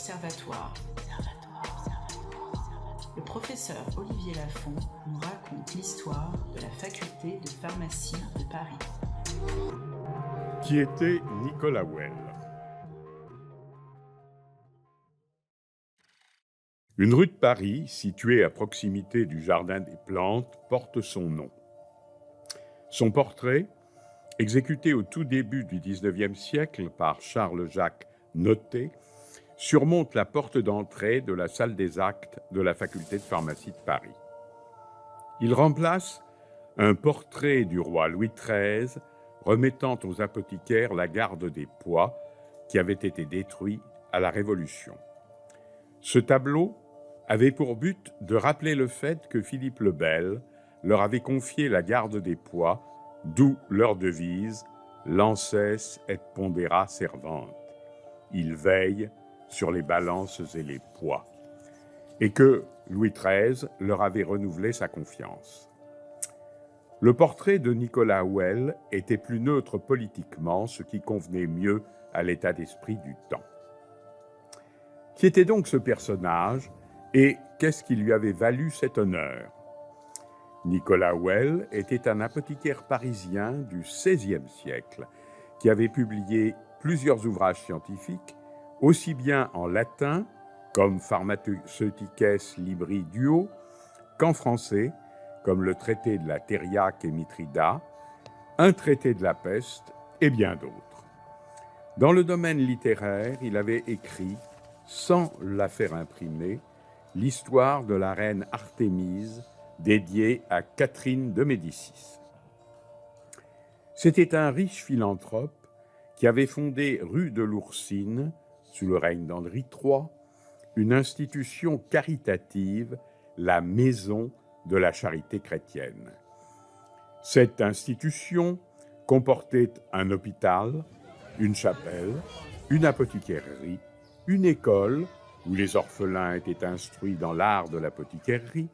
Observatoire. Le professeur Olivier Lafont nous raconte l'histoire de la faculté de pharmacie de Paris. Qui était Nicolas Well? Une rue de Paris, située à proximité du Jardin des Plantes, porte son nom. Son portrait, exécuté au tout début du XIXe siècle par Charles-Jacques Notet, surmonte la porte d'entrée de la salle des actes de la faculté de pharmacie de Paris. Il remplace un portrait du roi Louis XIII remettant aux apothicaires la garde des pois qui avait été détruit à la Révolution. Ce tableau avait pour but de rappeler le fait que Philippe le Bel leur avait confié la garde des pois, d'où leur devise « Lances et pondera servante ». Il veille sur les balances et les poids, et que Louis XIII leur avait renouvelé sa confiance. Le portrait de Nicolas Well était plus neutre politiquement, ce qui convenait mieux à l'état d'esprit du temps. Qui était donc ce personnage et qu'est-ce qui lui avait valu cet honneur? Nicolas Well était un apothicaire parisien du XVIe siècle qui avait publié plusieurs ouvrages scientifiques, aussi bien en latin, comme Pharmaceutices Libri Duo, qu'en français, comme le traité de la Thériaque et Mithridat, un traité de la peste et bien d'autres. Dans le domaine littéraire, il avait écrit, sans la faire imprimer, l'histoire de la reine Artémise, dédiée à Catherine de Médicis. C'était un riche philanthrope qui avait fondé rue de l'Oursine, sous le règne d'Henri III, une institution caritative, la Maison de la Charité chrétienne. Cette institution comportait un hôpital, une chapelle, une apothicairerie, une école où les orphelins étaient instruits dans l'art de l'apothicairerie,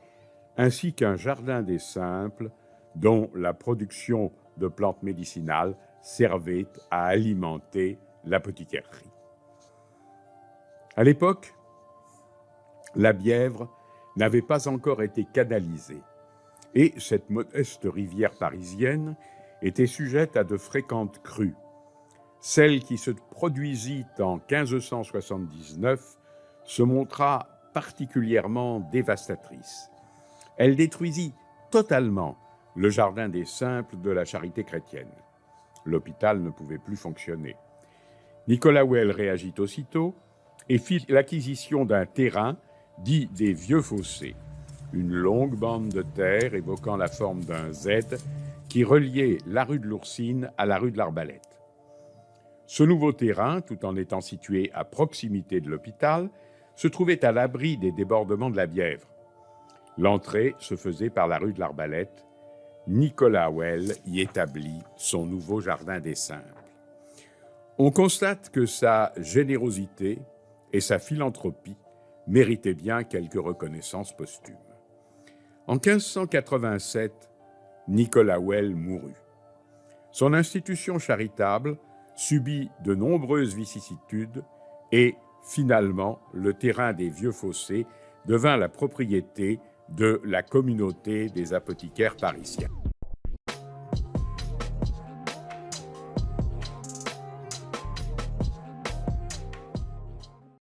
ainsi qu'un jardin des simples dont la production de plantes médicinales servait à alimenter l'apothicairerie. À l'époque, la Bièvre n'avait pas encore été canalisée et cette modeste rivière parisienne était sujette à de fréquentes crues. Celle qui se produisit en 1579 se montra particulièrement dévastatrice. Elle détruisit totalement le jardin des simples de la Charité chrétienne. L'hôpital ne pouvait plus fonctionner. Nicolas Well réagit aussitôt et fit l'acquisition d'un terrain dit des Vieux Fossés, une longue bande de terre évoquant la forme d'un Z qui reliait la rue de l'Oursine à la rue de l'Arbalète. Ce nouveau terrain, tout en étant situé à proximité de l'hôpital, se trouvait à l'abri des débordements de la Bièvre. L'entrée se faisait par la rue de l'Arbalète. Nicolas Well y établit son nouveau jardin des simples. On constate que sa générosité et sa philanthropie méritaient bien quelques reconnaissances posthumes. En 1587, Nicolas Well mourut. Son institution charitable subit de nombreuses vicissitudes et, finalement, le terrain des Vieux Fossés devint la propriété de la communauté des apothicaires parisiens.